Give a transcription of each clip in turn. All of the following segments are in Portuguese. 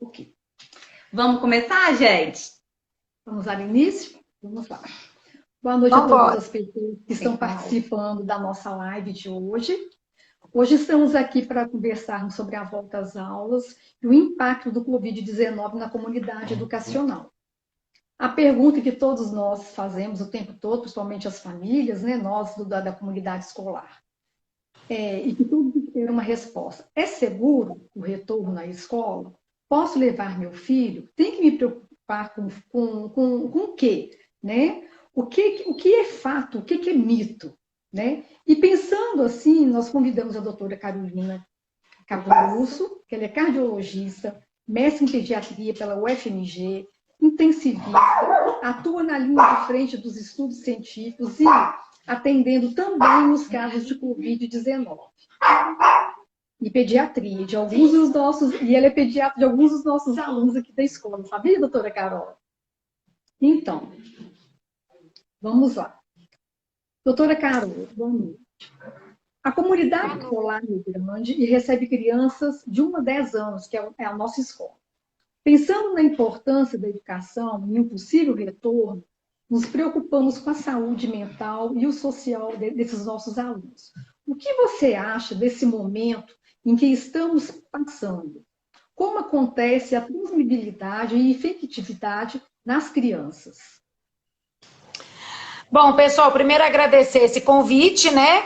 Ok. Vamos começar, gente? Vamos dar início? Vamos lá. Boa noite a todas as pessoas que estão participando da nossa live de hoje. Hoje estamos aqui para conversarmos sobre a volta às aulas e o impacto do Covid-19 na comunidade educacional. A pergunta que todos nós fazemos o tempo todo, principalmente as famílias, né, nós da comunidade escolar, e que todos esperam uma resposta. É seguro o retorno à escola? Posso levar meu filho? Tem que me preocupar com o quê? Né? O que é fato? O que é mito? Né? E pensando assim, nós convidamos a doutora Carolina Caruso, que ela é cardiologista, mestre em pediatria pela UFMG, intensivista, atua na linha de frente dos estudos científicos e atendendo também os casos de Covid-19. E pediatria, de alguns dos nossos, e ela é pediatra de alguns dos nossos alunos aqui da escola, sabia, doutora Carol? Então, vamos lá. Doutora Carol, boa noite. A comunidade escolar é grande e recebe crianças de 1 a 10 anos, que é a nossa escola. Pensando na importância da educação e um possível retorno, nos preocupamos com a saúde mental e o social desses nossos alunos. O que você acha desse momento em que estamos passando? Como acontece a transmissibilidade e efetividade nas crianças? Bom, pessoal, primeiro agradecer esse convite, né?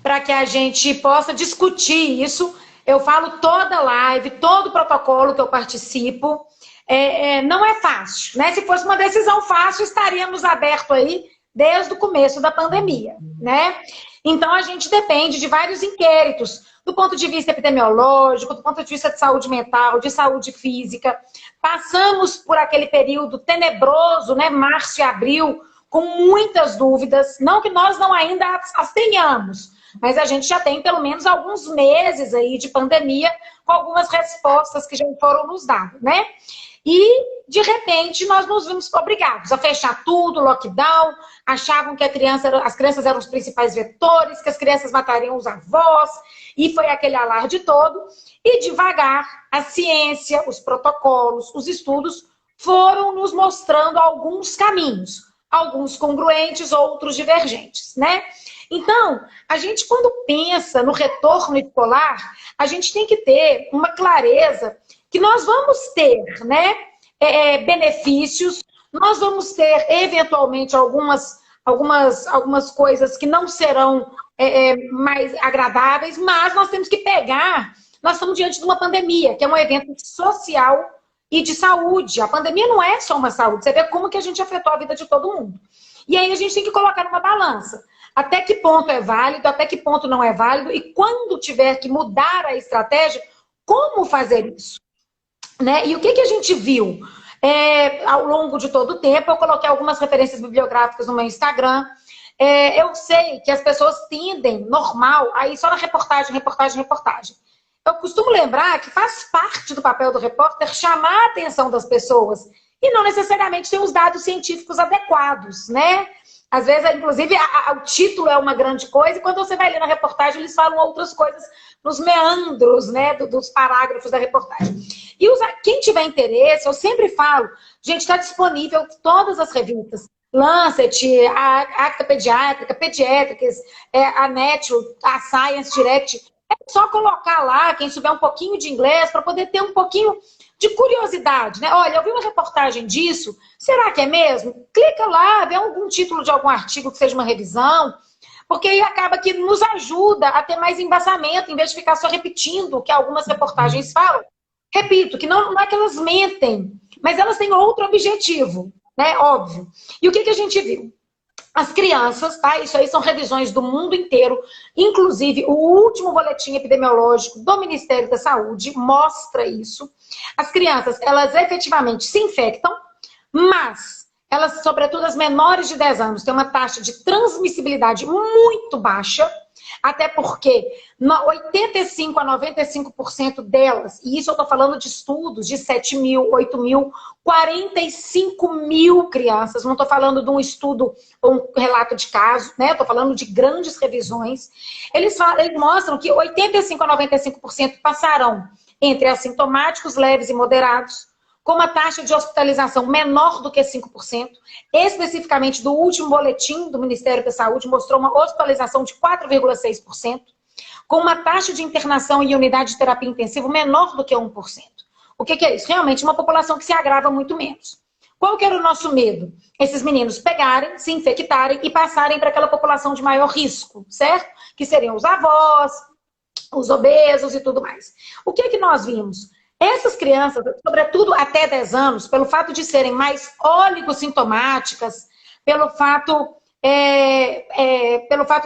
Para que a gente possa discutir isso. Eu falo toda live, todo protocolo que eu participo. Não é fácil, né? Se fosse uma decisão fácil, estaríamos abertos aí desde o começo da pandemia, né? Então, a gente depende de vários inquéritos, do ponto de vista epidemiológico, do ponto de vista de saúde mental, de saúde física. Passamos por aquele período tenebroso, né? Março e abril, com muitas dúvidas. Não que nós não ainda as tenhamos, mas a gente já tem pelo menos alguns meses aí de pandemia com algumas respostas que já foram nos dadas, né? E, de repente, nós nos vimos obrigados a fechar tudo, lockdown, achavam que as crianças eram os principais vetores, que as crianças matariam os avós, e foi aquele alarde todo. E, devagar, a ciência, os protocolos, os estudos foram nos mostrando alguns caminhos, alguns congruentes, outros divergentes, né? Então, a gente, quando pensa no retorno escolar, a gente tem que ter uma clareza que nós vamos ter, né, benefícios, nós vamos ter, eventualmente, algumas coisas que não serão mais agradáveis, mas nós temos que pegar, nós estamos diante de uma pandemia, que é um evento social e de saúde. A pandemia não é só uma saúde, você vê como que a gente afetou a vida de todo mundo. E aí a gente tem que colocar numa balança. Até que ponto é válido, até que ponto não é válido, e quando tiver que mudar a estratégia, como fazer isso? Né? E o que a gente viu ao longo de todo o tempo? Eu coloquei algumas referências bibliográficas no meu Instagram. Eu sei que as pessoas tendem, normal, a ir só na reportagem. Eu costumo lembrar que faz parte do papel do repórter chamar a atenção das pessoas e não necessariamente ter os dados científicos adequados, né? Às vezes, inclusive, o título é uma grande coisa e quando você vai ler na reportagem, eles falam outras coisas nos meandros, né, dos parágrafos da reportagem. E quem tiver interesse, eu sempre falo, gente, está disponível todas as revistas. Lancet, a Acta Pediátrica, Pediatrics, a Nature, a Science Direct. É só colocar lá, quem souber um pouquinho de inglês, para poder ter um pouquinho de curiosidade, né? Olha, eu vi uma reportagem disso, será que é mesmo? Clica lá, vê algum título de algum artigo que seja uma revisão, porque aí acaba que nos ajuda a ter mais embasamento, em vez de ficar só repetindo o que algumas reportagens falam. Repito, que não é que elas mentem, mas elas têm outro objetivo, né? Óbvio. E o que a gente viu? As crianças, tá? Isso aí são revisões do mundo inteiro, inclusive o último boletim epidemiológico do Ministério da Saúde mostra isso. As crianças, elas efetivamente se infectam, mas elas, sobretudo as menores de 10 anos, têm uma taxa de transmissibilidade muito baixa. Até porque 85% a 95% delas, e isso eu estou falando de estudos de 7 mil, 8 mil, 45 mil crianças, não estou falando de um estudo ou um relato de caso, né? Estou falando de grandes revisões. Eles mostram que 85% a 95% passarão entre assintomáticos, leves e moderados, com uma taxa de hospitalização menor do que 5%. Especificamente do último boletim do Ministério da Saúde, mostrou uma hospitalização de 4,6%, com uma taxa de internação em unidade de terapia intensiva menor do que 1%. O que é isso? Realmente uma população que se agrava muito menos. Qual que era o nosso medo? Esses meninos pegarem, se infectarem e passarem para aquela população de maior risco, certo? Que seriam os avós, os obesos e tudo mais. O que é que nós vimos? Essas crianças, sobretudo até 10 anos, pelo fato de serem mais oligossintomáticas, pelo fato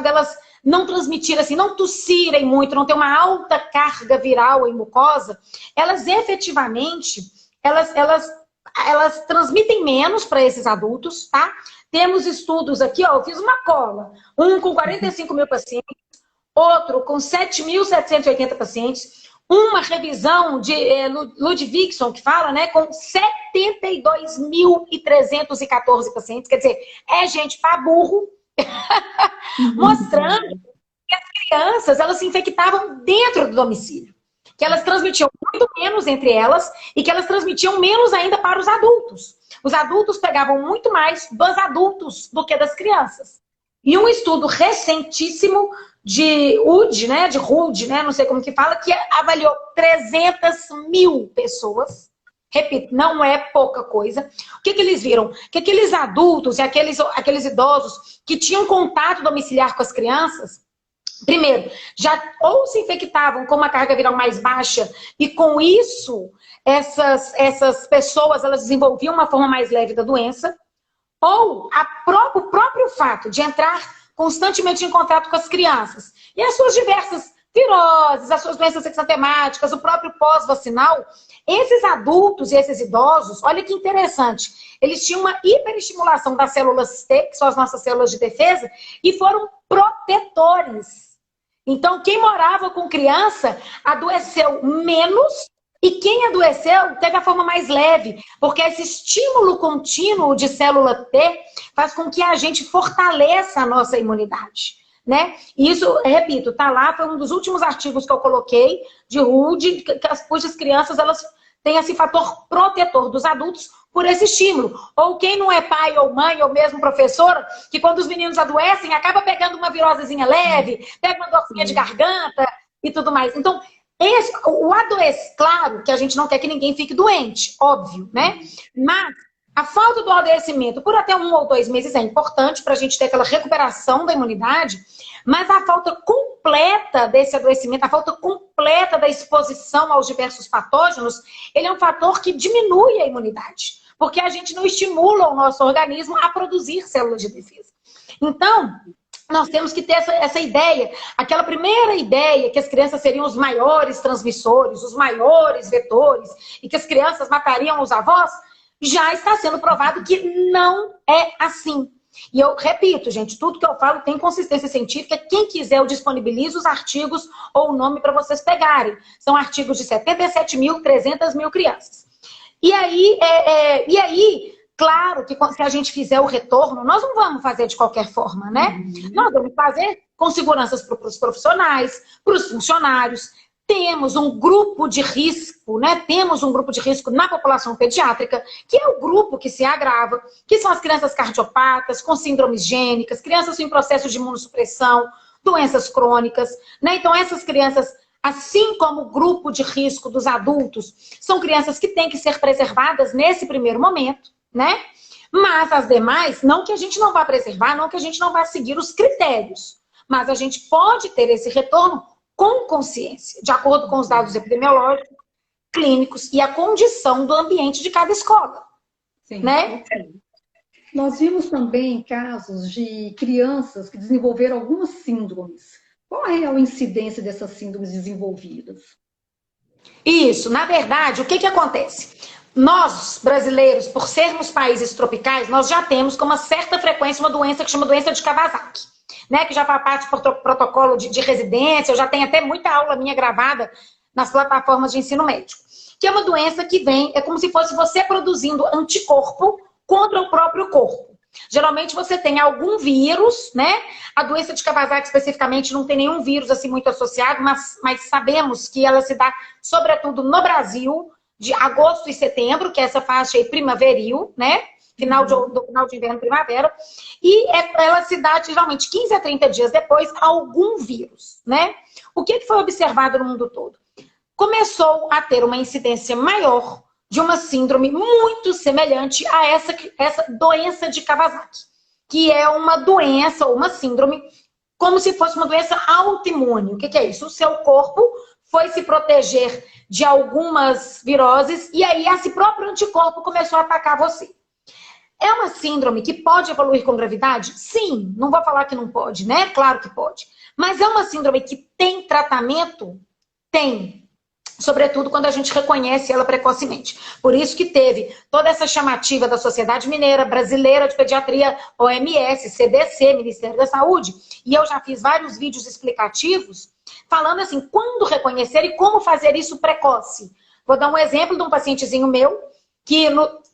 delas não transmitirem, assim, não tossirem muito, não ter uma alta carga viral em mucosa, elas efetivamente, elas transmitem menos para esses adultos, tá? Temos estudos aqui, ó, eu fiz uma cola, um com 45 mil pacientes, outro com 7.780 pacientes, uma revisão de Ludwigson, que fala, né, com 72.314 pacientes, quer dizer, é gente para burro, mostrando que as crianças, elas se infectavam dentro do domicílio, que elas transmitiam muito menos entre elas e que elas transmitiam menos ainda para os adultos. Os adultos pegavam muito mais dos adultos do que das crianças. E um estudo recentíssimo de Rudd, né, não sei como que fala, que avaliou 300 mil pessoas. Repito, não é pouca coisa. O que eles viram? Que aqueles adultos e aqueles idosos que tinham contato domiciliar com as crianças, primeiro, já ou se infectavam com uma carga viral mais baixa e com isso essas pessoas elas desenvolviam uma forma mais leve da doença, ou o próprio fato de entrar constantemente em contato com as crianças e as suas diversas viroses, as suas doenças exantemáticas, o próprio pós-vacinal, esses adultos e esses idosos, olha que interessante, eles tinham uma hiperestimulação das células T, que são as nossas células de defesa, e foram protetores. Então, quem morava com criança adoeceu menos e quem adoeceu teve a forma mais leve, porque esse estímulo contínuo de célula T faz com que a gente fortaleça a nossa imunidade, né? E isso, repito, tá lá, foi um dos últimos artigos que eu coloquei de Rudd, cujas crianças elas têm esse fator protetor dos adultos por esse estímulo. Ou quem não é pai ou mãe ou mesmo professora, que quando os meninos adoecem, acaba pegando uma virosezinha leve, pega uma dorzinha de garganta e tudo mais. Então, o adoecer, claro que a gente não quer que ninguém fique doente, óbvio, né? Mas a falta do adoecimento por até 1 ou 2 meses é importante para a gente ter aquela recuperação da imunidade, mas a falta completa desse adoecimento, a falta completa da exposição aos diversos patógenos, ele é um fator que diminui a imunidade, porque a gente não estimula o nosso organismo a produzir células de defesa. Então, nós temos que ter essa ideia, aquela primeira ideia que as crianças seriam os maiores transmissores, os maiores vetores, e que as crianças matariam os avós, já está sendo provado que não é assim. E eu repito, gente, tudo que eu falo tem consistência científica. Quem quiser, eu disponibilizo os artigos ou o nome para vocês pegarem. São artigos de 77 mil, 300 mil crianças. E aí, claro que se a gente fizer o retorno, nós não vamos fazer de qualquer forma, né? Nós vamos fazer com seguranças para os profissionais, para os funcionários. Temos um grupo de risco, né? Temos um grupo de risco na população pediátrica, que é o grupo que se agrava, que são as crianças cardiopatas, com síndromes gênicas, crianças em processo de imunossupressão, doenças crônicas, né? Então, essas crianças, assim como o grupo de risco dos adultos, são crianças que têm que ser preservadas nesse primeiro momento, né? Mas as demais, não que a gente não vá preservar, não que a gente não vá seguir os critérios, mas a gente pode ter esse retorno com consciência, de acordo com os dados epidemiológicos, clínicos e a condição do ambiente de cada escola. Sim, né? Nós vimos também casos de crianças que desenvolveram algumas síndromes. Qual é a real incidência dessas síndromes desenvolvidas? Isso, na verdade, o que acontece? Nós, brasileiros, por sermos países tropicais, nós já temos com uma certa frequência uma doença que chama doença de Kawasaki. né, que já faz parte do protocolo de residência, eu já tenho até muita aula minha gravada nas plataformas de ensino médico. Que é uma doença que vem, é como se fosse você produzindo anticorpo contra o próprio corpo. Geralmente você tem algum vírus, né? A doença de Kawasaki especificamente não tem nenhum vírus assim muito associado, mas sabemos que ela se dá sobretudo no Brasil, de agosto e setembro, que é essa faixa aí primaveril, né? Final de inverno, primavera. E ela se dá geralmente 15 a 30 dias depois algum vírus, né? O que foi observado no mundo todo? Começou a ter uma incidência maior de uma síndrome muito semelhante a essa doença de Kawasaki, que é uma doença ou uma síndrome como se fosse uma doença autoimune. O que é isso? O seu corpo foi se proteger de algumas viroses e aí esse próprio anticorpo começou a atacar você. É uma síndrome que pode evoluir com gravidade? Sim, não vou falar que não pode, né? Claro que pode. Mas é uma síndrome que tem tratamento? Tem. Sobretudo quando a gente reconhece ela precocemente. Por isso que teve toda essa chamativa da Sociedade Mineira, Brasileira de Pediatria, OMS, CDC, Ministério da Saúde. E eu já fiz vários vídeos explicativos falando assim, quando reconhecer e como fazer isso precoce. Vou dar um exemplo de um pacientezinho meu que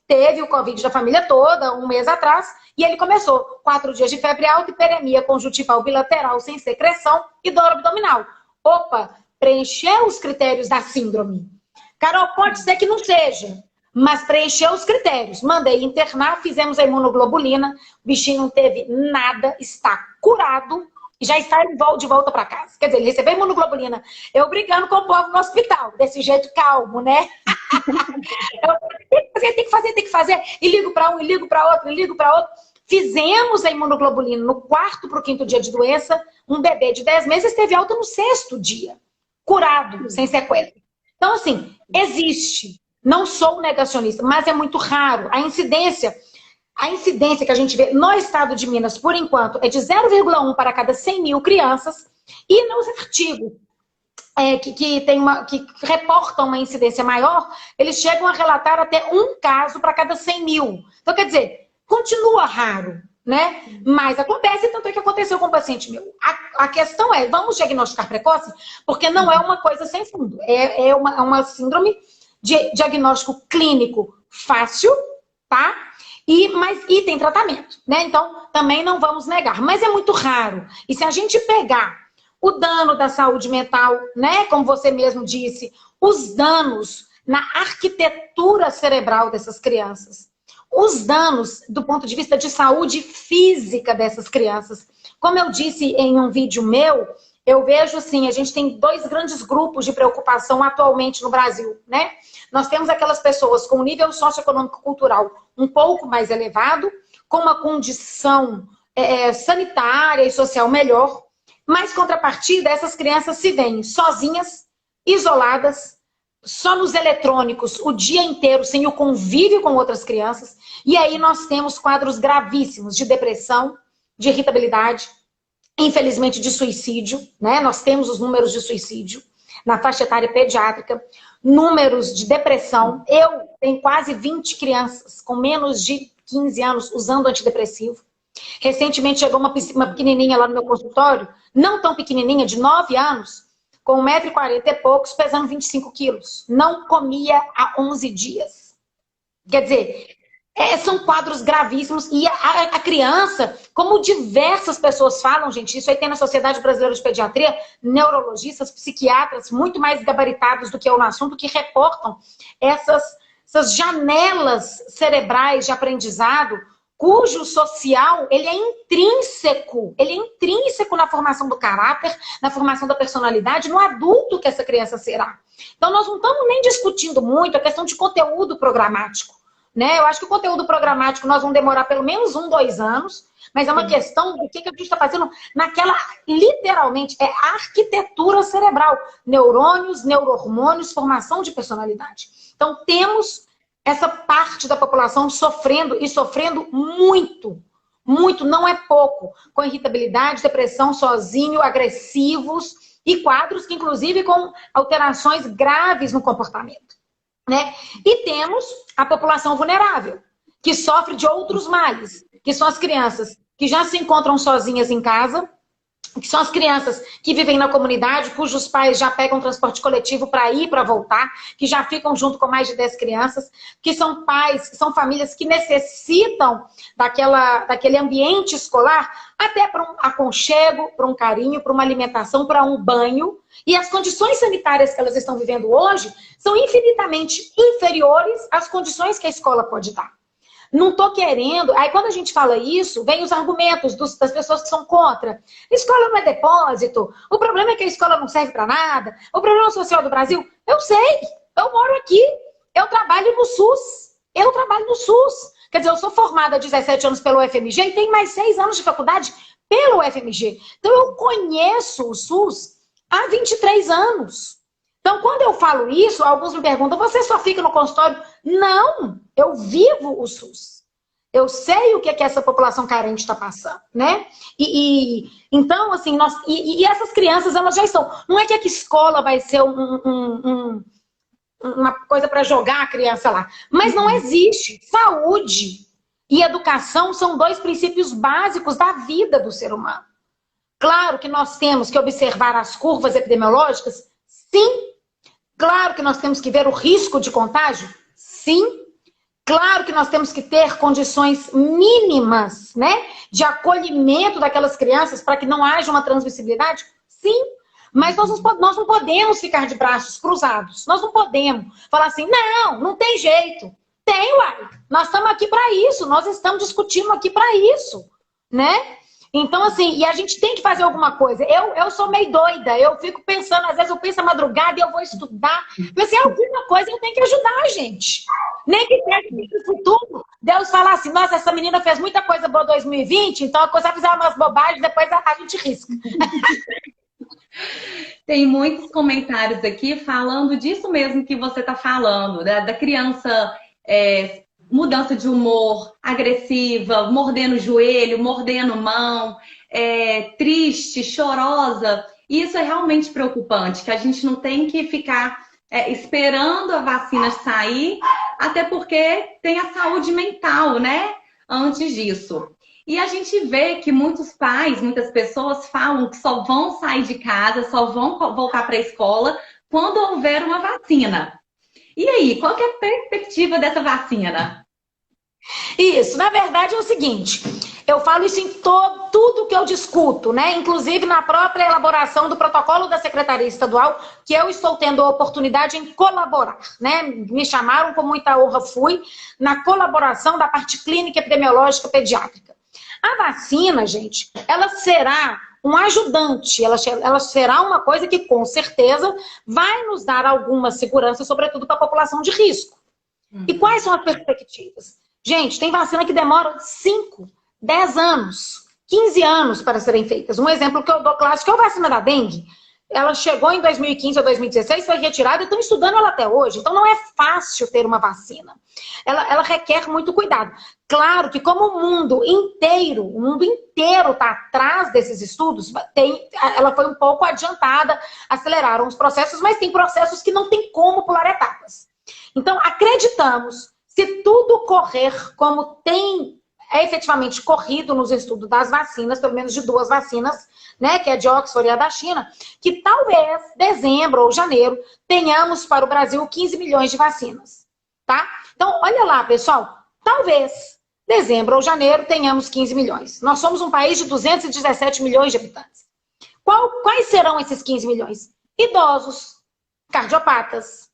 teve o Covid da família toda, um mês atrás, e ele começou 4 dias de febre alta, hiperemia conjuntival bilateral sem secreção e dor abdominal. Opa! Preencheu os critérios da síndrome. Carol, pode ser que não seja, mas preencheu os critérios. Mandei internar, fizemos a imunoglobulina, o bichinho não teve nada, está curado e já está de volta para casa. Quer dizer, ele recebeu a imunoglobulina. Eu brigando com o povo no hospital, desse jeito calmo, né? Tem que fazer. E ligo para um, e ligo para outro, e ligo para outro. Fizemos a imunoglobulina no 4º para o 5º dia de doença. Um bebê de 10 meses teve alta no 6º dia. Curado, sem sequela. Então, assim, existe. Não sou negacionista, mas é muito raro. A incidência que a gente vê no estado de Minas, por enquanto, é de 0,1 para cada 100 mil crianças. E nos artigos que reportam uma incidência maior, eles chegam a relatar até 1 caso para cada 100 mil. Então, quer dizer, continua raro, né? Mas acontece, tanto é que aconteceu com o paciente meu. A questão é, vamos diagnosticar precoce? Porque não é uma coisa sem fundo. É uma síndrome de diagnóstico clínico fácil, tá? E tem tratamento, né? Então, também não vamos negar. Mas é muito raro. E se a gente pegar o dano da saúde mental, né? Como você mesmo disse, os danos na arquitetura cerebral dessas crianças, os danos do ponto de vista de saúde física dessas crianças. Como eu disse em um vídeo meu, eu vejo assim, a gente tem 2 grandes grupos de preocupação atualmente no Brasil, né? Nós temos aquelas pessoas com nível socioeconômico-cultural um pouco mais elevado, com uma condição sanitária e social melhor, mas contrapartida, essas crianças se veem sozinhas, isoladas, só nos eletrônicos o dia inteiro, sem o convívio com outras crianças. E aí nós temos quadros gravíssimos de depressão, de irritabilidade, infelizmente de suicídio, né? Nós temos os números de suicídio na faixa etária pediátrica, números de depressão. Eu tenho quase 20 crianças com menos de 15 anos usando antidepressivo. Recentemente chegou uma pequenininha lá no meu consultório, não tão pequenininha, de 9 anos, com 1,40 m e poucos, pesando 25 quilos. Não comia há 11 dias. Quer dizer, são quadros gravíssimos. E a criança, como diversas pessoas falam, gente, isso aí tem na Sociedade Brasileira de Pediatria, neurologistas, psiquiatras, muito mais gabaritados do que eu no assunto, que reportam essas janelas cerebrais de aprendizado, cujo social, ele é intrínseco na formação do caráter, na formação da personalidade, no adulto que essa criança será. Então, nós não estamos nem discutindo muito a questão de conteúdo programático, né? Eu acho que o conteúdo programático nós vamos demorar pelo menos 1, 2 anos, mas é uma questão do que a gente está fazendo naquela, literalmente, arquitetura cerebral. Neurônios, neurohormônios, formação de personalidade. Então, temos essa parte da população sofrendo muito, não é pouco, com irritabilidade, depressão, sozinho, agressivos e quadros que, inclusive, com alterações graves no comportamento, né? E temos a população vulnerável, que sofre de outros males, que são as crianças que já se encontram sozinhas em casa, que são as crianças que vivem na comunidade, cujos pais já pegam transporte coletivo para ir, para voltar, que já ficam junto com mais de 10 crianças, que são pais, que são famílias que necessitam daquele ambiente escolar, até para um aconchego, para um carinho, para uma alimentação, para um banho. E as condições sanitárias que elas estão vivendo hoje são infinitamente inferiores às condições que a escola pode dar. Não estou querendo... Aí quando a gente fala isso, vem os argumentos das pessoas que são contra. Escola não é depósito, o problema é que a escola não serve para nada, o problema social do Brasil... Eu sei, eu moro aqui, eu trabalho no SUS. Quer dizer, eu sou formada há 17 anos pelo UFMG e tenho mais 6 anos de faculdade pelo UFMG. Então eu conheço o SUS há 23 anos. Então, quando eu falo isso, alguns me perguntam, você só fica no consultório? Não, eu vivo o SUS. Eu sei o que é que essa população carente está passando, né? Então, assim, essas crianças, elas já estão... Não é que a escola vai ser uma coisa para jogar a criança lá. Mas não existe. Saúde e educação são 2 princípios básicos da vida do ser humano. Claro que nós temos que observar as curvas epidemiológicas, sim. Claro que nós temos que ver o risco de contágio, sim. Claro que nós temos que ter condições mínimas, né, de acolhimento daquelas crianças para que não haja uma transmissibilidade, sim. Mas nós não podemos ficar de braços cruzados. Nós não podemos falar assim, não tem jeito. Tem, uai. Nós estamos aqui para isso. Nós estamos discutindo aqui para isso, né? Então, assim, e a gente tem que fazer alguma coisa. Eu sou meio doida, eu fico pensando, às vezes eu penso a madrugada e eu vou estudar. Mas se alguma coisa eu tenho que ajudar a gente. Nem que no futuro Deus falar assim, nossa, essa menina fez muita coisa boa em 2020, então a coisa vai fizer umas bobagens, depois a gente risca. Tem muitos comentários aqui falando disso mesmo que você está falando, da criança... mudança de humor, agressiva, mordendo o joelho, mordendo mão, triste, chorosa. E isso é realmente preocupante, que a gente não tem que ficar esperando a vacina sair, até porque tem a saúde mental, né? Antes disso. E a gente vê que muitos pais, muitas pessoas falam que só vão sair de casa, só vão voltar para a escola quando houver uma vacina. E aí, qual que é a perspectiva dessa vacina? Isso, na verdade é o seguinte, eu falo isso em tudo que eu discuto, né? Inclusive na própria elaboração do protocolo da Secretaria Estadual, que eu estou tendo a oportunidade em colaborar, né? Me chamaram, com muita honra fui, na colaboração da parte clínica epidemiológica pediátrica. A vacina, gente, ela será um ajudante, ela será uma coisa que com certeza vai nos dar alguma segurança, sobretudo para a população de risco. E quais são as perspectivas? Gente, tem vacina que demora 5, 10 anos, 15 anos para serem feitas. Um exemplo que eu dou clássico é a vacina da dengue. Ela chegou em 2015 ou 2016, foi retirada e estão estudando ela até hoje. Então não é fácil ter uma vacina. Ela requer muito cuidado. Claro que como o mundo inteiro está atrás desses estudos, ela foi um pouco adiantada, aceleraram os processos, mas tem processos que não tem como pular etapas. Então acreditamos, se tudo correr como tem efetivamente corrido nos estudos das vacinas, pelo menos de 2 vacinas, né, que é de Oxford e a da China, que talvez dezembro ou janeiro tenhamos para o Brasil 15 milhões de vacinas, tá? Então, olha lá, pessoal, talvez dezembro ou janeiro tenhamos 15 milhões. Nós somos um país de 217 milhões de habitantes. Quais serão esses 15 milhões? Idosos, cardiopatas,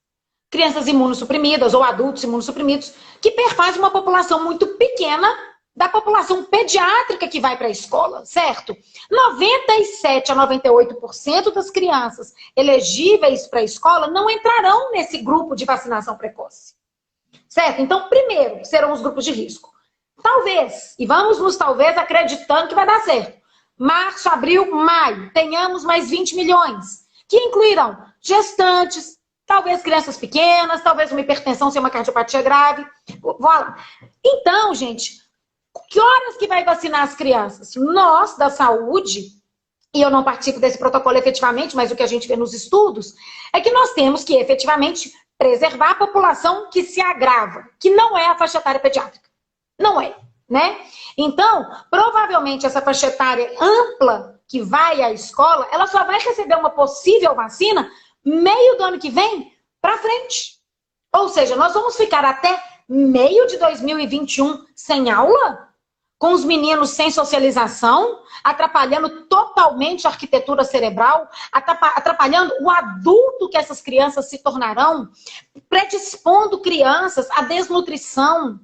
crianças imunossuprimidas ou adultos imunossuprimidos, que perfazem uma população muito pequena da população pediátrica que vai para a escola, certo? 97 a 98% das crianças elegíveis para a escola não entrarão nesse grupo de vacinação precoce, certo? Então, primeiro, serão os grupos de risco. Talvez, e vamos nos talvez acreditando que vai dar certo, março, abril, maio, tenhamos mais 20 milhões, que incluirão gestantes, talvez crianças pequenas, talvez uma hipertensão sem uma cardiopatia grave. Voilà. Então, gente, que horas que vai vacinar as crianças? Nós, da saúde, e eu não participo desse protocolo efetivamente, mas o que a gente vê nos estudos, é que nós temos que efetivamente preservar a população que se agrava, que não é a faixa etária pediátrica. Não é, né? Então, provavelmente essa faixa etária ampla, que vai à escola, ela só vai receber uma possível vacina meio do ano que vem para frente. Ou seja, nós vamos ficar até meio de 2021 sem aula, com os meninos sem socialização, atrapalhando totalmente a arquitetura cerebral, atrapalhando o adulto que essas crianças se tornarão, predispondo crianças à desnutrição,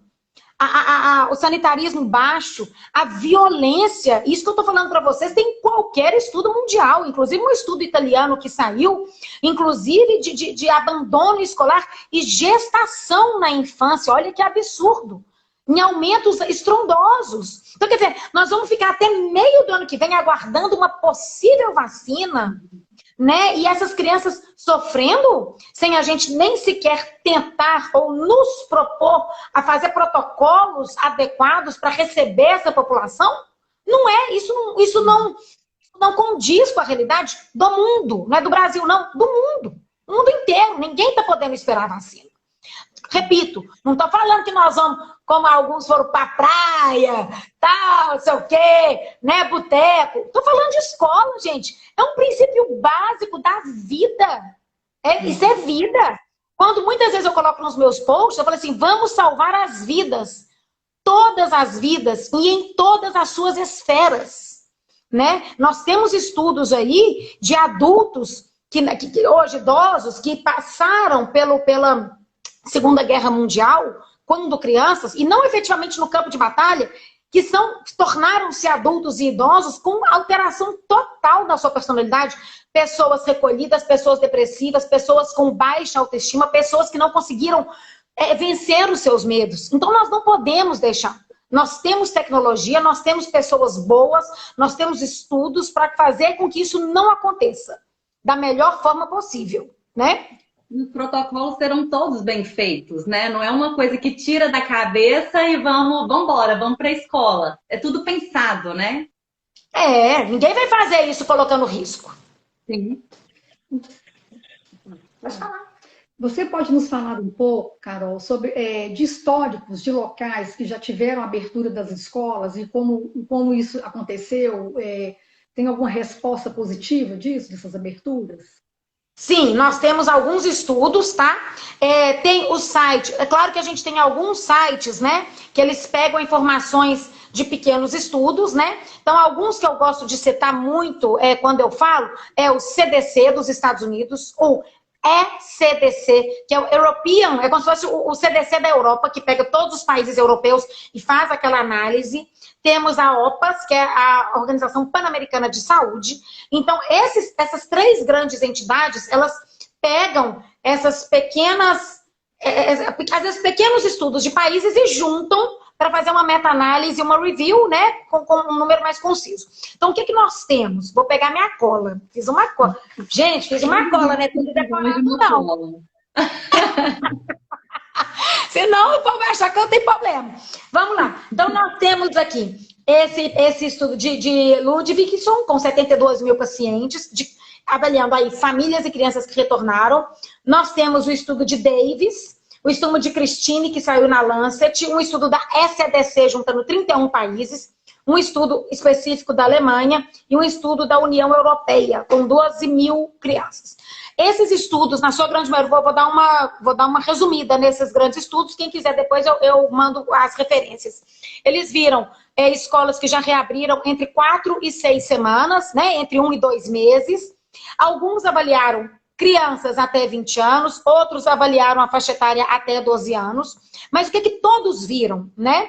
o sanitarismo baixo, a violência. Isso que eu estou falando para vocês tem qualquer estudo mundial, inclusive um estudo italiano que saiu, inclusive de abandono escolar e gestação na infância. Olha que absurdo. Em aumentos estrondosos. Então, quer dizer, nós vamos ficar até meio do ano que vem aguardando uma possível vacina, né? E essas crianças sofrendo, sem a gente nem sequer tentar ou nos propor a fazer protocolos adequados para receber essa população? Não é, isso não condiz com a realidade do mundo, não é do Brasil, não, do mundo. O mundo inteiro, ninguém está podendo esperar a vacina. Repito, não estou falando que nós vamos, como alguns foram para a praia, tal, não sei o quê, né, boteco. Estou falando de escola, gente. É um princípio básico da vida. Isso é vida. Quando muitas vezes eu coloco nos meus posts, eu falo assim, vamos salvar as vidas. Todas as vidas e em todas as suas esferas. Né? Nós temos estudos aí de adultos, que hoje idosos, que passaram pela Segunda Guerra Mundial, quando crianças, e não efetivamente no campo de batalha, que tornaram-se adultos e idosos com alteração total da sua personalidade. Pessoas recolhidas, pessoas depressivas, pessoas com baixa autoestima, pessoas que não conseguiram vencer os seus medos. Então nós não podemos deixar. Nós temos tecnologia, nós temos pessoas boas, nós temos estudos para fazer com que isso não aconteça da melhor forma possível, né? Os protocolos serão todos bem feitos, né? Não é uma coisa que tira da cabeça e vamos embora, vamos para a escola. É tudo pensado, né? Ninguém vai fazer isso colocando risco. Sim. Pode falar. Você pode nos falar um pouco, Carol, sobre de históricos, de locais que já tiveram abertura das escolas e como isso aconteceu? Tem alguma resposta positiva disso, dessas aberturas? Sim, nós temos alguns estudos, tá? Tem o site, é claro que a gente tem alguns sites, né? Que eles pegam informações de pequenos estudos, né? Então, alguns que eu gosto de citar muito quando eu falo, é o CDC dos Estados Unidos, ou ECDC, que é o European, é como se fosse o CDC da Europa, que pega todos os países europeus e faz aquela análise. Temos a OPAS, que é a Organização Pan-Americana de Saúde. Então, essas três grandes entidades, elas pegam essas pequenas, às vezes pequenos estudos de países e juntam para fazer uma meta-análise, uma review, né, com um número mais conciso. Então, o que nós temos? Vou pegar minha cola. Fiz uma cola. Gente, fiz uma cola, né? Tudo decorado, não. Senão o povo vai achar que eu tenho problema. Vamos lá. Então, nós temos aqui esse estudo de Ludwigson, com 72 mil pacientes, avaliando aí famílias e crianças que retornaram. Nós temos o estudo de Davis, o estudo de Christine, que saiu na Lancet, um estudo da ECDC, juntando 31 países, um estudo específico da Alemanha e um estudo da União Europeia, com 12 mil crianças. Esses estudos, na sua grande maioria, vou dar uma resumida nesses grandes estudos. Quem quiser depois eu mando as referências. Eles viram escolas que já reabriram entre 4 e 6 semanas, né? Entre 1 e 2 meses. Alguns avaliaram crianças até 20 anos, outros avaliaram a faixa etária até 12 anos. Mas o que todos viram, né?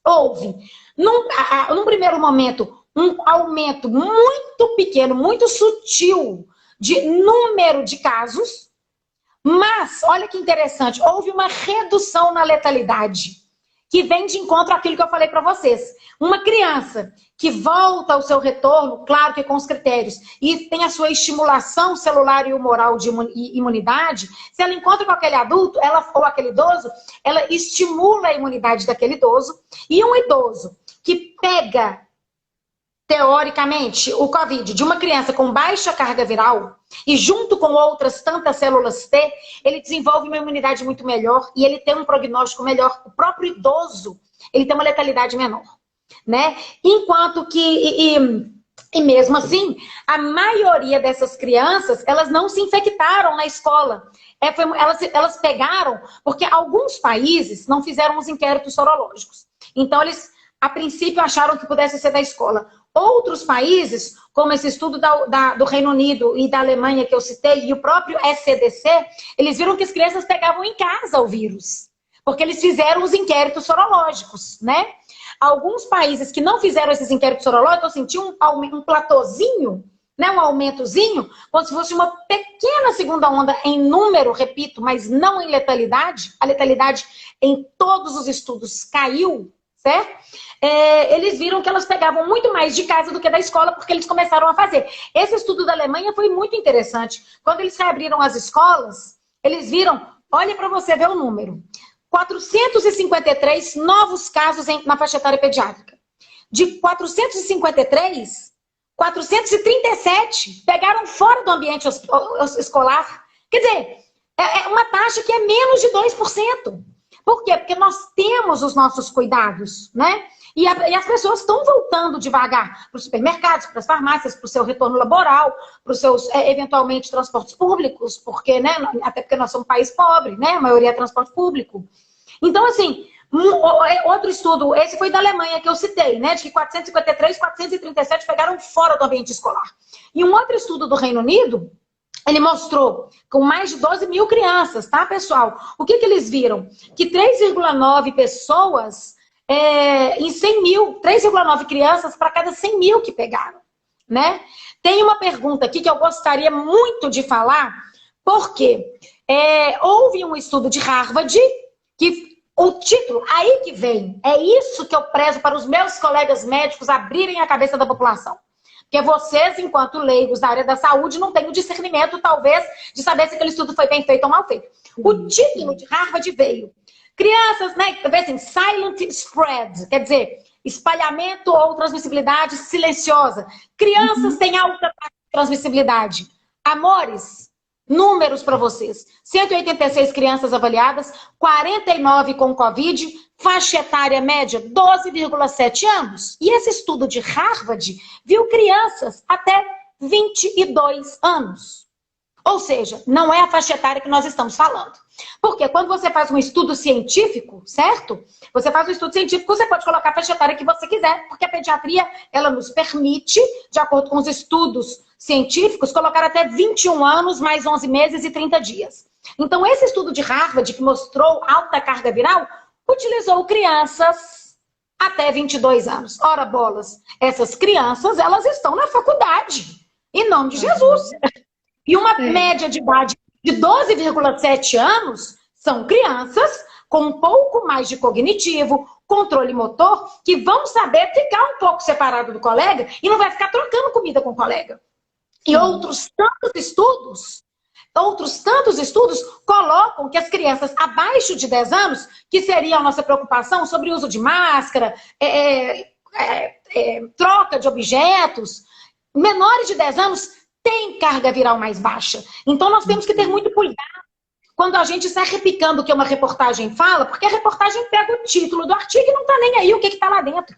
Houve, num primeiro momento, um aumento muito pequeno, muito sutil de número de casos, mas, olha que interessante, houve uma redução na letalidade, que vem de encontro àquilo que eu falei para vocês. Uma criança que volta ao seu retorno, claro que com os critérios, e tem a sua estimulação celular e humoral de imunidade, se ela encontra com aquele adulto ou aquele idoso, ela estimula a imunidade daquele idoso, e um idoso que pega teoricamente, o COVID de uma criança com baixa carga viral e junto com outras tantas células T, ele desenvolve uma imunidade muito melhor e ele tem um prognóstico melhor. O próprio idoso, ele tem uma letalidade menor, né? Enquanto que E mesmo assim, a maioria dessas crianças, elas não se infectaram na escola. Elas pegaram, porque alguns países não fizeram os inquéritos sorológicos. Então, eles, a princípio, acharam que pudesse ser da escola. Outros países, como esse estudo do Reino Unido e da Alemanha que eu citei, e o próprio SCDC, eles viram que as crianças pegavam em casa o vírus. Porque eles fizeram os inquéritos sorológicos, né? Alguns países que não fizeram esses inquéritos sorológicos, eu senti um platôzinho, né? Um aumentozinho, como se fosse uma pequena segunda onda em número, repito, mas não em letalidade. A letalidade em todos os estudos caiu, certo? Eles viram que elas pegavam muito mais de casa do que da escola, porque eles começaram a fazer. Esse estudo da Alemanha foi muito interessante. Quando eles reabriram as escolas, eles viram, olha para você ver o número, 453 novos casos na faixa etária pediátrica. De 453, 437 pegaram fora do ambiente escolar. Quer dizer, é uma taxa que é menos de 2%. Por quê? Porque nós temos os nossos cuidados, né? E as pessoas estão voltando devagar para os supermercados, para as farmácias, para o seu retorno laboral, para os seus, eventualmente, transportes públicos, porque, né? Até porque nós somos um país pobre, né? A maioria é transporte público. Então, assim, outro estudo, esse foi da Alemanha que eu citei, né? De que 453, 437 pegaram fora do ambiente escolar. E um outro estudo do Reino Unido, ele mostrou com mais de 12 mil crianças, tá, pessoal? O que eles viram? Que 3,9 pessoas em 100 mil, 3,9 crianças para cada 100 mil que pegaram, né? Tem uma pergunta aqui que eu gostaria muito de falar, porque houve um estudo de Harvard, que o título, aí que vem, é isso que eu prezo para os meus colegas médicos abrirem a cabeça da população. Porque vocês, enquanto leigos da área da saúde, não têm o discernimento, talvez, de saber se aquele estudo foi bem feito ou mal feito. O título de Harvard veio. Crianças, né? Talvez assim, silent spread, quer dizer, espalhamento ou transmissibilidade silenciosa. Crianças têm alta taxa de transmissibilidade. Amores, números para vocês. 186 crianças avaliadas, 49 com Covid, faixa etária média 12,7 anos. E esse estudo de Harvard viu crianças até 22 anos. Ou seja, não é a faixa etária que nós estamos falando. Porque quando você faz um estudo científico, certo? Você faz um estudo científico, você pode colocar a faixa etária que você quiser, porque a pediatria, ela nos permite, de acordo com os estudos científicos, colocar até 21 anos, mais 11 meses e 30 dias. Então, esse estudo de Harvard, que mostrou alta carga viral, utilizou crianças até 22 anos. Ora, bolas, essas crianças, elas estão na faculdade, em nome de Jesus. E uma média de idade de 12,7 anos são crianças com um pouco mais de cognitivo, controle motor, que vão saber ficar um pouco separado do colega e não vai ficar trocando comida com o colega. E outros tantos estudos colocam que as crianças abaixo de 10 anos, que seria a nossa preocupação sobre o uso de máscara, troca de objetos, menores de 10 anos têm carga viral mais baixa. Então nós temos que ter muito cuidado quando a gente sai repicando o que uma reportagem fala, porque a reportagem pega o título do artigo e não está nem aí o que está lá dentro.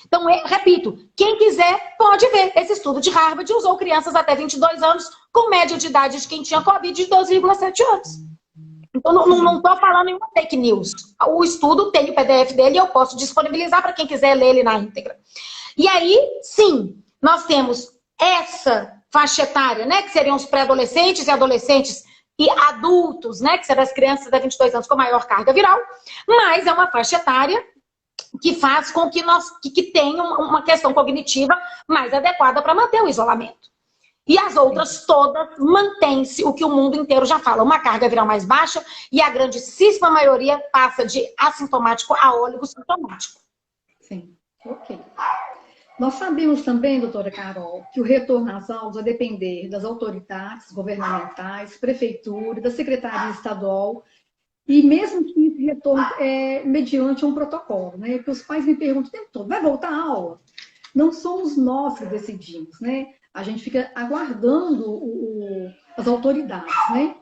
Então, repito, quem quiser pode ver. Esse estudo de Harvard usou crianças até 22 anos com média de idade de quem tinha Covid de 12,7 anos. Então, não estou falando em uma fake news. O estudo tem o PDF dele e eu posso disponibilizar para quem quiser ler ele na íntegra. E aí, sim, nós temos essa faixa etária, né, que seriam os pré-adolescentes e adolescentes e adultos, né, que seriam as crianças até 22 anos com maior carga viral, mas é uma faixa etária que faz com que que tenha uma questão cognitiva mais adequada para manter o isolamento. E as outras todas mantêm-se o que o mundo inteiro já fala, uma carga viral mais baixa e a grandíssima maioria passa de assintomático a oligosintomático. Sim, ok. Nós sabemos também, doutora Carol, que o retorno às aulas vai depender das autoridades governamentais, prefeitura, da secretaria estadual, e mesmo que esse retorno é mediante um protocolo, né? Porque os pais me perguntam o tempo todo, vai voltar a aula? Não somos nós que decidimos, né? A gente fica aguardando as autoridades, né?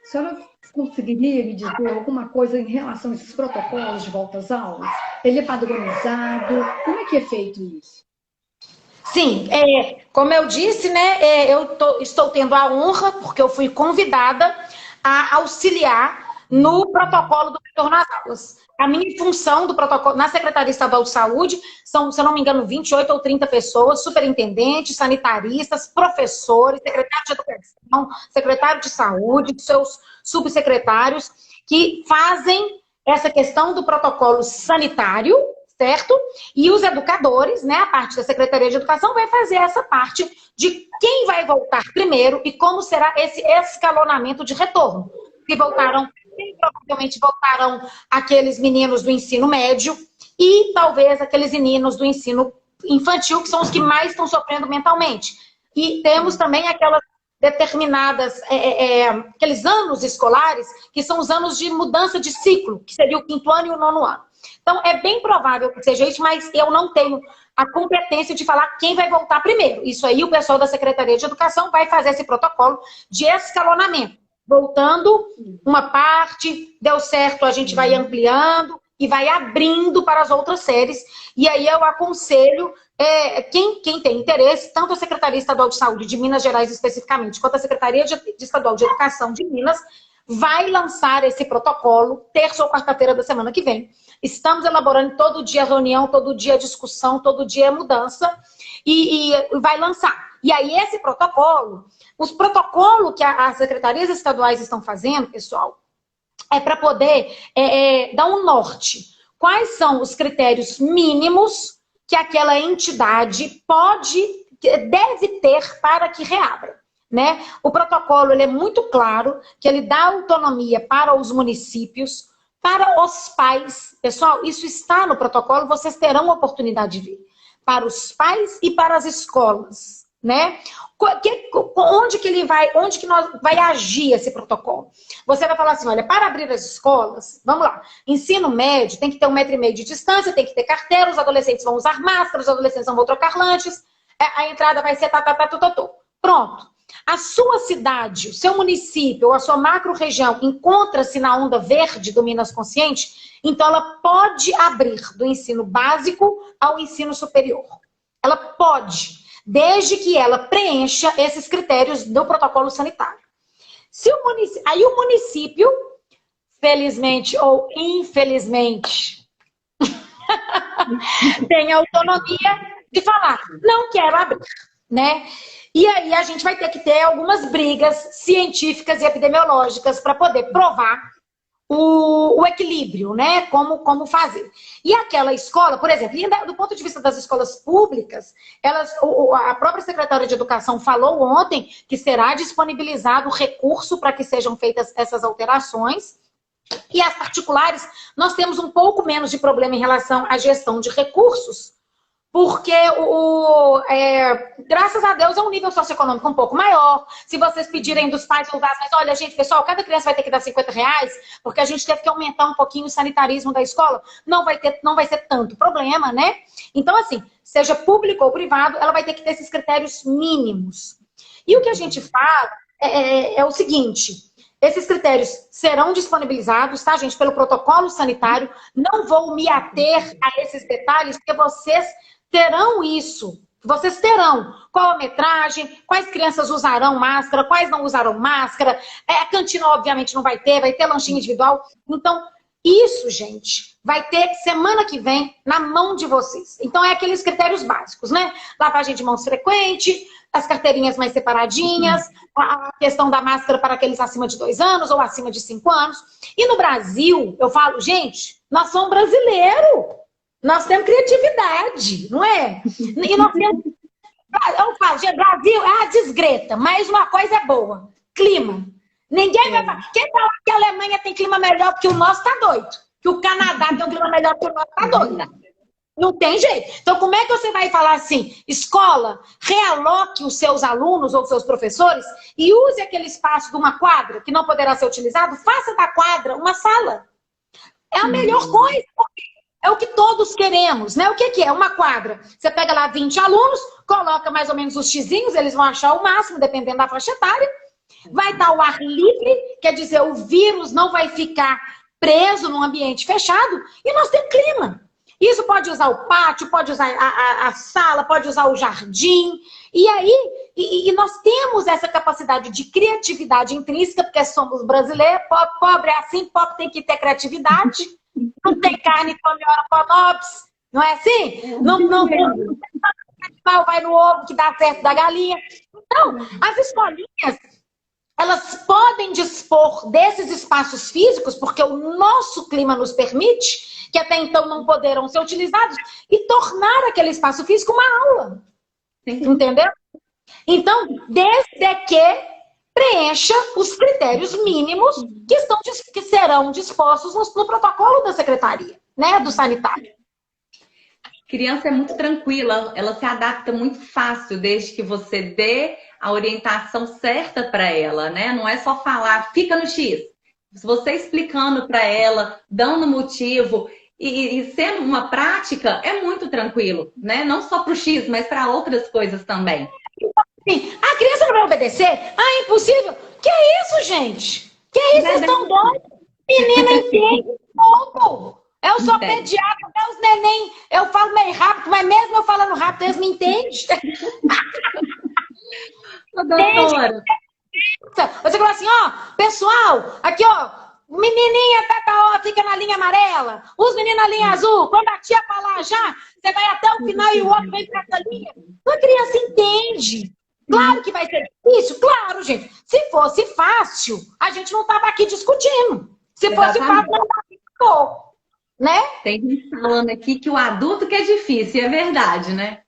A senhora conseguiria me dizer alguma coisa em relação a esses protocolos de volta às aulas? Ele é padronizado? Como é que é feito isso? Sim, como eu disse, né, estou tendo a honra, porque eu fui convidada a auxiliar no protocolo do retorno às aulas. A minha função do protocolo na Secretaria Estadual de Saúde são, se eu não me engano, 28 ou 30 pessoas, superintendentes, sanitaristas, professores, secretário de educação, secretário de saúde, seus subsecretários, que fazem essa questão do protocolo sanitário, certo? E os educadores, né, a parte da Secretaria de Educação, vai fazer essa parte de quem vai voltar primeiro e como será esse escalonamento de retorno. Se voltaram, provavelmente voltarão aqueles meninos do ensino médio e talvez aqueles meninos do ensino infantil, que são os que mais estão sofrendo mentalmente. E temos também aquelas determinadas, aqueles anos escolares, que são os anos de mudança de ciclo, que seria o 5º ano e o 9º ano. Então, é bem provável que seja isso, mas eu não tenho a competência de falar quem vai voltar primeiro. Isso aí, o pessoal da Secretaria de Educação vai fazer esse protocolo de escalonamento. Voltando uma parte, deu certo, a gente vai ampliando e vai abrindo para as outras séries. E aí eu aconselho quem tem interesse, tanto a Secretaria Estadual de Saúde de Minas Gerais especificamente, quanto a Secretaria Estadual de Educação de Minas, vai lançar esse protocolo terça ou quarta-feira da semana que vem. Estamos elaborando todo dia reunião, todo dia discussão, todo dia mudança e vai lançar. E aí esse protocolo, os protocolos que as secretarias estaduais estão fazendo, pessoal, é para poder dar um norte. Quais são os critérios mínimos que aquela entidade deve ter para que reabra? Né? O protocolo ele é muito claro, que ele dá autonomia para os municípios, para os pais. Pessoal, isso está no protocolo, vocês terão a oportunidade de ver. Para os pais e para as escolas, né? Onde que vai agir esse protocolo? Você vai falar assim, olha, para abrir as escolas, vamos lá, ensino médio, tem que ter 1,5 metro de distância, tem que ter carteira, os adolescentes vão usar máscara, os adolescentes vão trocar lanches, a entrada vai ser Pronto. A sua cidade, o seu município ou a sua macro-região encontra-se na onda verde do Minas Consciente, então ela pode abrir do ensino básico ao ensino superior. Ela pode, desde que ela preencha esses critérios do protocolo sanitário. Aí o município, felizmente ou infelizmente, tem autonomia de falar, não quero abrir, né? E aí a gente vai ter que ter algumas brigas científicas e epidemiológicas para poder provar o equilíbrio, né? Como fazer. E aquela escola, por exemplo, do ponto de vista das escolas públicas, a própria secretária de Educação falou ontem que será disponibilizado recurso para que sejam feitas essas alterações. E as particulares, nós temos um pouco menos de problema em relação à gestão de recursos, porque, graças a Deus, é um nível socioeconômico um pouco maior. Se vocês pedirem dos pais ou das mães, olha, gente, pessoal, cada criança vai ter que dar R$50, porque a gente teve que aumentar um pouquinho o sanitarismo da escola, não vai ser tanto problema, né? Então, assim, seja público ou privado, ela vai ter que ter esses critérios mínimos. E o que a gente fala é o seguinte... Esses critérios serão disponibilizados, tá, gente, pelo protocolo sanitário. Não vou me ater a esses detalhes, porque vocês terão isso. Vocês terão qual a metragem, quais crianças usarão máscara, quais não usarão máscara. A cantina, obviamente, não vai ter lanchinho individual. Então, isso, gente, vai ter semana que vem na mão de vocês. Então, é aqueles critérios básicos, né? Lavagem de mãos frequente, as carteirinhas mais separadinhas, a questão da máscara para aqueles acima de 2 anos ou acima de 5 anos. E no Brasil, eu falo, gente, nós somos brasileiros. Nós temos criatividade, não é? E nós temos... Eu falo, gente, Brasil é uma desgreta, mas uma coisa é boa. Clima. Ninguém vai falar. Quem fala que a Alemanha tem clima melhor que o nosso tá doido. Que o Canadá tem um clima melhor que o nosso tá doido. Não tem jeito. Então, como é que você vai falar assim? Escola, realoque os seus alunos ou seus professores e use aquele espaço de uma quadra que não poderá ser utilizado, faça da quadra uma sala. É a melhor coisa. É o que todos queremos, né? O que é? Uma quadra. Você pega lá 20 alunos, coloca mais ou menos os xizinhos, eles vão achar o máximo, dependendo da faixa etária. Vai dar o ar livre, quer dizer, o vírus não vai ficar preso num ambiente fechado. E nós temos clima. Isso pode usar o pátio, pode usar a sala, pode usar o jardim. E aí, nós temos essa capacidade de criatividade intrínseca, porque somos brasileiros, pobre é assim, pobre tem que ter criatividade. Não tem carne, come ora conopes, não é assim? Não vai no ovo que dá certo da galinha. Então, as escolinhas, elas podem dispor desses espaços físicos, porque o nosso clima nos permite, que até então não poderão ser utilizados, e tornar aquele espaço físico uma aula. Entendeu? Então, desde que preencha os critérios mínimos que serão dispostos no protocolo da secretaria, né, do sanitário. Criança é muito tranquila, ela se adapta muito fácil, desde que você dê a orientação certa para ela, né? Não é só falar, fica no X. Se você exlicando para ela, dando motivo e sendo uma prática, é muito tranquilo, né? Não só para o X, mas para outras coisas também. Sim. A criança não vai obedecer? Ah, impossível. Que é isso, gente? Que é isso? Vocês estão doidos? Menina entende, ponto. Eu sou pediatra, meus neném, eu falo meio rápido, mas mesmo eu falando rápido, eles me entendem. Doutora. Você fala assim, ó, pessoal, aqui, ó, menininha ó, fica na linha amarela, os meninos na linha azul, quando a tia falar já, você vai até o final e o outro vem pra essa linha. A criança entende. Claro que vai ser difícil, claro, gente. Se fosse fácil, a gente não tava aqui discutindo. Se fosse fácil, não tava aqui, né? Tem gente falando aqui que o adulto que é difícil, é verdade, né?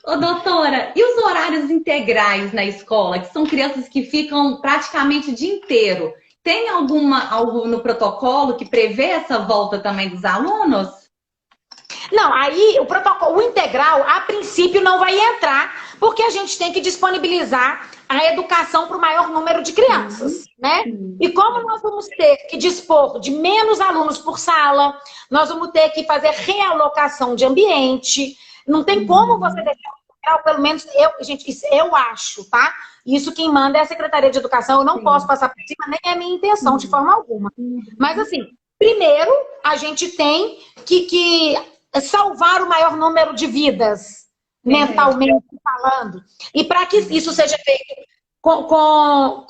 Ô, doutora, e os horários integrais na escola, que são crianças que ficam praticamente o dia inteiro? Tem algo no protocolo que prevê essa volta também dos alunos? Não, aí o protocolo, o integral, a princípio não vai entrar, porque a gente tem que disponibilizar a educação para o maior número de crianças, né? E como nós vamos ter que dispor de menos alunos por sala, nós vamos ter que fazer realocação de ambiente, não tem como você deixar o integral, pelo menos eu acho, tá? Isso quem manda é a Secretaria de Educação, eu não posso passar por cima, nem é minha intenção de forma alguma. Mas assim, primeiro a gente tem que salvar o maior número de vidas, mentalmente falando. E para que isso seja feito com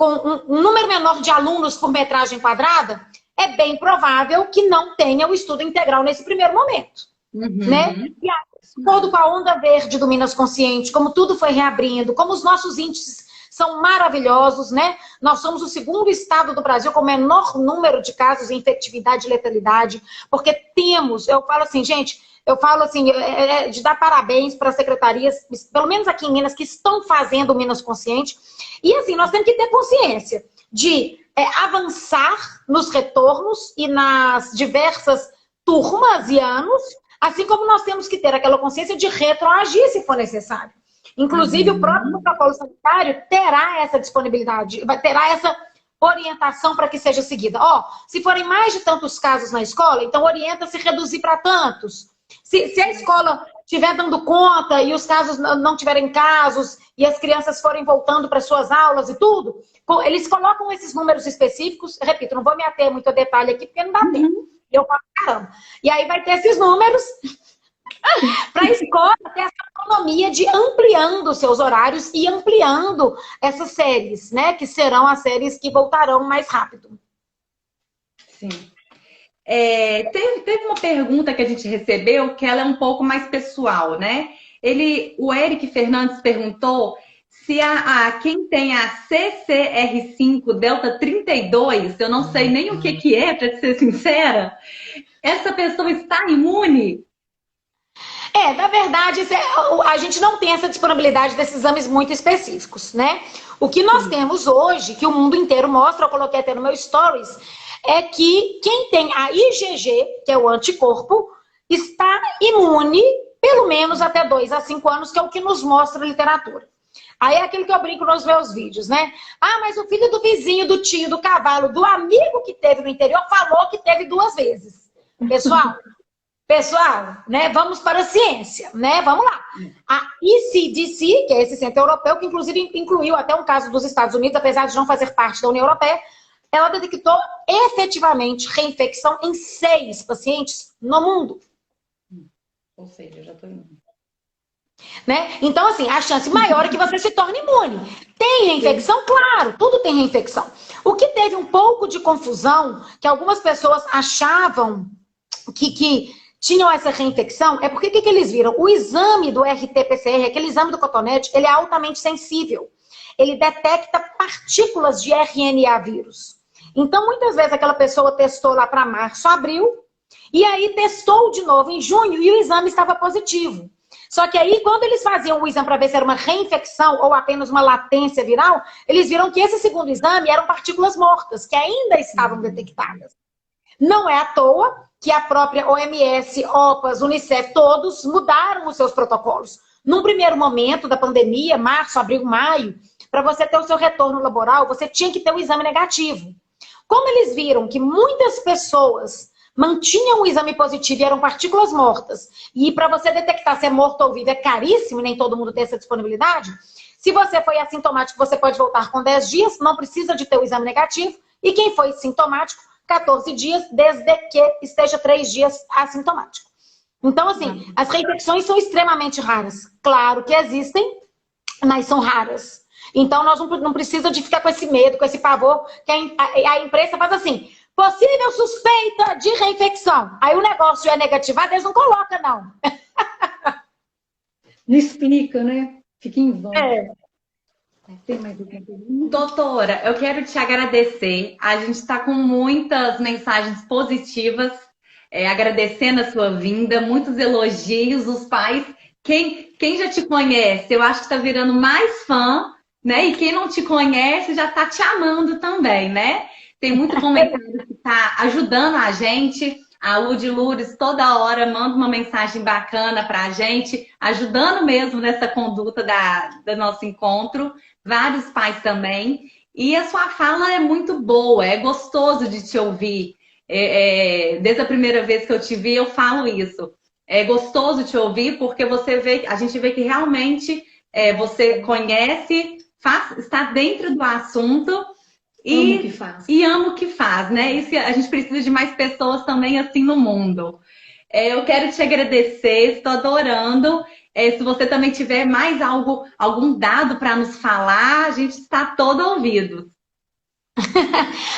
um número menor de alunos por metragem quadrada, é bem provável que não tenha o estudo integral nesse primeiro momento. Né? E aí, de acordo com a onda verde do Minas Consciente, como tudo foi reabrindo, como os nossos índices são maravilhosos, né? Nós somos o segundo estado do Brasil com o menor número de casos em infectividade e letalidade, porque temos, eu falo assim, gente, de dar parabéns para as secretarias, pelo menos aqui em Minas, que estão fazendo o Minas Consciente. E assim, nós temos que ter consciência de avançar nos retornos e nas diversas turmas e anos, assim como nós temos que ter aquela consciência de retroagir se for necessário. Inclusive, o próprio protocolo sanitário terá essa disponibilidade, terá essa orientação para que seja seguida. Se forem mais de tantos casos na escola, então orienta-se reduzir para tantos. Se a escola estiver dando conta e os casos não tiverem casos e as crianças forem voltando para suas aulas e tudo, eles colocam esses números específicos. Repito, não vou me ater muito a detalhe aqui porque não dá tempo. Eu falo, caramba. E aí vai ter esses números para a escola ter essa autonomia de ampliando seus horários e ampliando essas séries, né? Que serão as séries que voltarão mais rápido. Sim. Teve uma pergunta que a gente recebeu que ela é um pouco mais pessoal, né? O Eric Fernandes perguntou se quem tem a CCR5 Delta 32, eu não sei nem o que é, para ser sincera, essa pessoa está imune? Na verdade, a gente não tem essa disponibilidade desses exames muito específicos, né? O que nós temos hoje, que o mundo inteiro mostra, eu coloquei até no meu stories, é que quem tem a IgG, que é o anticorpo, está imune pelo menos até 2 a 5 anos, que é o que nos mostra a literatura. Aí é aquilo que eu brinco nos meus vídeos, né? Mas o filho do vizinho, do tio, do cavalo, do amigo que teve no interior, falou que teve 2 vezes. Pessoal, né? Vamos para a ciência, né? Vamos lá. A ECDC, que é esse centro europeu, que inclusive incluiu até um caso dos Estados Unidos, apesar de não fazer parte da União Europeia, ela detectou efetivamente reinfecção em 6 pacientes no mundo. Ou seja, eu já estou indo. Né? Então, assim, a chance maior é que você se torne imune. Tem reinfecção? Claro, tudo tem reinfecção. O que teve um pouco de confusão, que algumas pessoas achavam que tinham essa reinfecção, é porque o que eles viram? O exame do RT-PCR, aquele exame do cotonete, ele é altamente sensível. Ele detecta partículas de RNA vírus. Então, muitas vezes, aquela pessoa testou lá para março, abril, e aí testou de novo em junho e o exame estava positivo. Só que aí, quando eles faziam o exame para ver se era uma reinfecção ou apenas uma latência viral, eles viram que esse segundo exame eram partículas mortas, que ainda estavam detectadas. Não é à toa que a própria OMS, OPAS, Unicef, todos mudaram os seus protocolos. Num primeiro momento da pandemia, março, abril, maio, para você ter o seu retorno laboral, você tinha que ter um exame negativo. Como eles viram que muitas pessoas mantinham o exame positivo e eram partículas mortas, e para você detectar se é morto ou vivo é caríssimo, e nem todo mundo tem essa disponibilidade, se você foi assintomático, você pode voltar com 10 dias, não precisa de ter o exame negativo, e quem foi sintomático, 14 dias, desde que esteja 3 dias assintomático. Então, assim, as reinfecções são extremamente raras. Claro que existem, mas são raras. Então, nós não precisa de ficar com esse medo, com esse pavor, que a imprensa faz assim, possível suspeita de reinfecção. Aí o negócio é negativado, eles não colocam, não. Não explica, né? Fica em vão. Tem mais alguma pergunta? Doutora, eu quero te agradecer. A gente está com muitas mensagens positivas, agradecendo a sua vinda, muitos elogios, os pais. Quem já te conhece, eu acho que está virando mais fã, né? E quem não te conhece já está te amando também, né? Tem muito comentário que está ajudando a gente. A Lud Loures toda hora manda uma mensagem bacana para a gente, ajudando mesmo nessa conduta do nosso encontro. Vários pais também. E a sua fala é muito boa, é gostoso de te ouvir. Desde a primeira vez que eu te vi, eu falo isso. É gostoso te ouvir porque a gente vê que realmente você conhece, está dentro do assunto. Amo o que faz. E amo o que faz, né? Isso, a gente precisa de mais pessoas também assim no mundo. Eu quero te agradecer, estou adorando. Se você também tiver mais algum dado para nos falar, a gente está todo ouvido.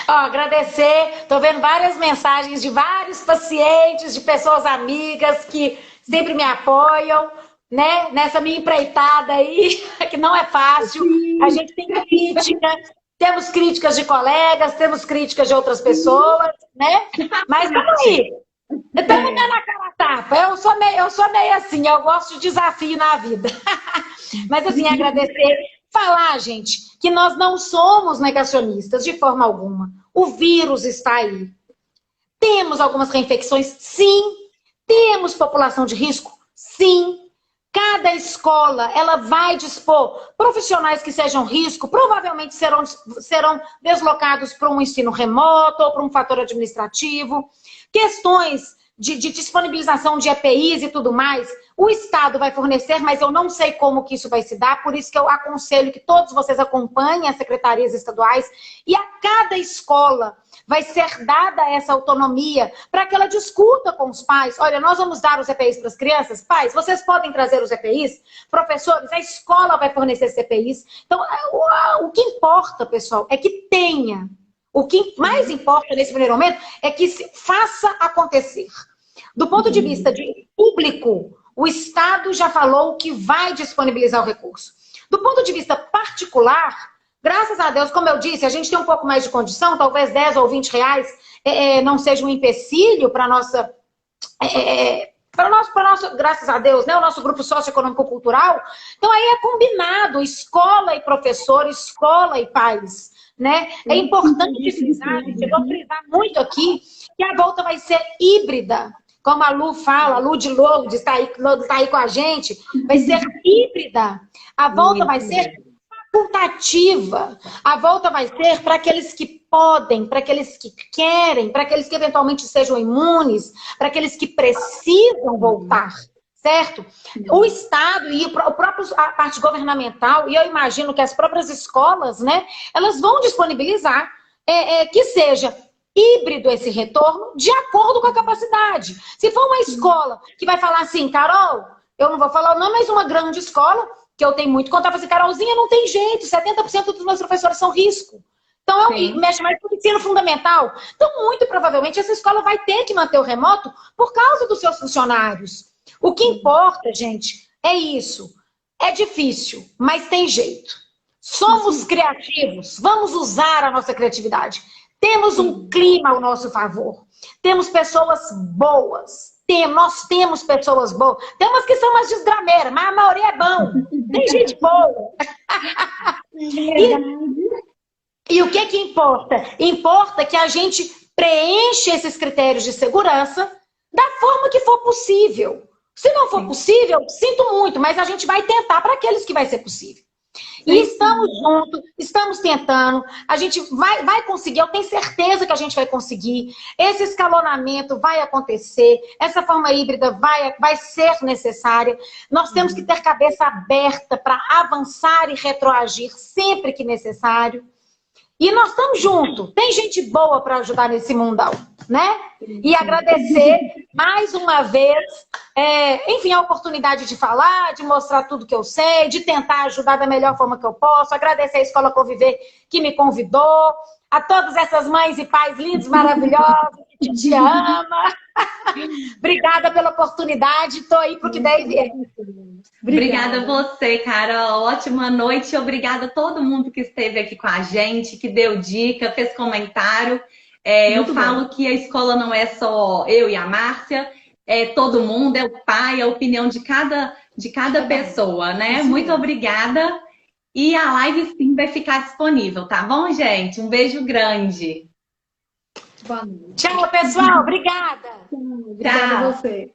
Agradecer, estou vendo várias mensagens de vários pacientes, de pessoas amigas que sempre me apoiam, né? Nessa minha empreitada aí, que não é fácil. A gente tem crítica. Temos críticas de colegas, temos críticas de outras pessoas, né? Mas estamos aí. Estamos dando a cara a tapa. Eu sou meio assim, eu gosto de desafio na vida. Mas assim, agradecer. Falar, gente, que nós não somos negacionistas de forma alguma. O vírus está aí. Temos algumas reinfecções? Sim. Temos população de risco? Sim. Cada escola, ela vai dispor profissionais que sejam risco, provavelmente serão deslocados para um ensino remoto ou para um fator administrativo. Questões de disponibilização de EPIs e tudo mais, o Estado vai fornecer, mas eu não sei como que isso vai se dar, por isso que eu aconselho que todos vocês acompanhem as secretarias estaduais e a cada escola vai ser dada essa autonomia para que ela discuta com os pais. Olha, nós vamos dar os EPIs para as crianças. Pais, vocês podem trazer os EPIs? Professores, a escola vai fornecer esses EPIs. Então, o que importa, pessoal, é que tenha. O que mais importa nesse primeiro momento é que se faça acontecer. Do ponto de vista de público, o Estado já falou que vai disponibilizar o recurso. Do ponto de vista particular, graças a Deus, como eu disse, a gente tem um pouco mais de condição, talvez 10 ou 20 reais não seja um empecilho para nossa... graças a Deus, né, o nosso grupo socioeconômico-cultural. Então aí é combinado, escola e professor, escola e pais. Né? É importante frisar, gente, eu vou frisar muito aqui, que a volta vai ser híbrida. Como a Lu fala, a Lu de Lourdes está aí com a gente, vai ser híbrida. A volta vai ser facultativa. A volta vai ser para aqueles que podem, para aqueles que querem, para aqueles que eventualmente sejam imunes, para aqueles que precisam voltar. Certo? O Estado e a parte governamental, e eu imagino que as próprias escolas, né, elas vão disponibilizar que seja híbrido esse retorno, de acordo com a capacidade. Se for uma escola que vai falar assim, Carol, eu não vou falar o nome, mas uma grande escola, que eu tenho muito contato, assim, Carolzinha, não tem jeito, 70% dos meus professores são risco. Então, mexe mais com o ensino fundamental. Então, muito provavelmente, essa escola vai ter que manter o remoto por causa dos seus funcionários. O que importa, gente, é isso. É difícil, mas tem jeito. Somos criativos, vamos usar a nossa criatividade. Temos um clima ao nosso favor. Temos pessoas boas. Nós temos pessoas boas. Tem umas que são umas desgrameiras, mas a maioria é bom. Tem gente boa. E o que importa? Importa que a gente preencha esses critérios de segurança da forma que for possível. Se não for possível, sinto muito, mas a gente vai tentar para aqueles que vai ser possível. E estamos juntos, estamos tentando, a gente vai conseguir, eu tenho certeza que a gente vai conseguir. Esse escalonamento vai acontecer, essa forma híbrida vai ser necessária. Nós temos que ter cabeça aberta para avançar e retroagir sempre que necessário. E nós estamos juntos, tem gente boa para ajudar nesse mundão, né? E agradecer mais uma vez, enfim, a oportunidade de falar, de mostrar tudo que eu sei, de tentar ajudar da melhor forma que eu posso. Agradecer a Escola Conviver que me convidou, a todas essas mães e pais lindos, maravilhosos, que te ama. Obrigada pela oportunidade, estou aí para o que der e vier. Obrigada a você, Carol. Ótima noite. Obrigada a todo mundo que esteve aqui com a gente, que deu dica, fez comentário. Eu falo que a escola não é só eu e a Márcia, é todo mundo, é o pai, é a opinião de cada pessoa, né? Muito obrigada. E a live sim vai ficar disponível, tá bom, gente? Um beijo grande. Boa noite. Tchau, pessoal. Obrigada. Obrigada a você.